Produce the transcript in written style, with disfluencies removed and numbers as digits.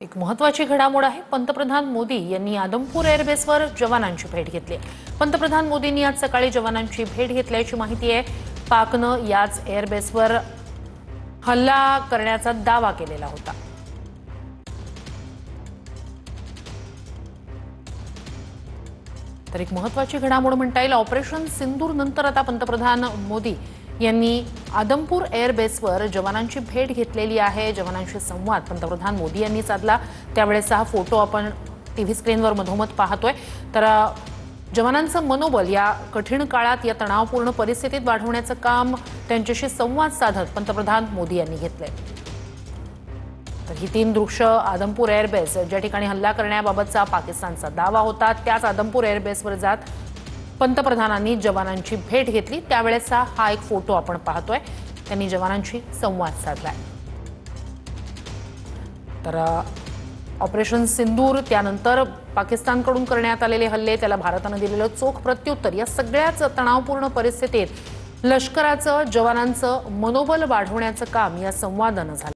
एक महत्त्वाची घडामोड आहे। पंतप्रधान मोदी यांनी आदमपूर एअरबेसवर जवानांची भेट घेतली। पंतप्रधान मोदींनी आज सकाळी जवानांची भेट घेतल्याची माहिती आहे। पाकनं याच एअरबेसवर हल्ला करण्याचा दावा केलेला होता। तर एक महत्त्वाची घडामोड म्हणता येईल। ऑपरेशन सिंदूर नंतर आता पंतप्रधान मोदी यांनी आदमपूर एअरबेसवर जवानांची भेट घेतलेली आहे। जवानांशी संवाद पंतप्रधान मोदी यांनी साधला। त्यावेळेस हा फोटो आपण टीव्ही स्क्रीनवर मधोमध पाहतोय। तर जवानांचं मनोबल या कठीण काळात या तणावपूर्ण परिस्थितीत वाढवण्याचं काम त्यांच्याशी संवाद साधत पंतप्रधान मोदी यांनी घेतलंय। तर ही तीन दृश्य आदमपूर एअरबेस ज्या ठिकाणी हल्ला करण्याबाबतचा पाकिस्तानचा दावा होता त्याच आदमपूर एअरबेसवर जात पंतप्रधानांनी जवानांची भेट घेतली। त्यावेळेचा हा एक फोटो आपण पाहतोय। त्यांनी जवानांशी संवाद साधलाय। तर ऑपरेशन सिंदूर त्यानंतर पाकिस्तानकडून करण्यात आलेले हल्ले त्याला भारताने दिलेलं चोख प्रत्युत्तर या सगळ्याच तणावपूर्ण परिस्थितीत लष्कराचं जवानांचं मनोबल वाढवण्याचं काम या संवादानं झालं।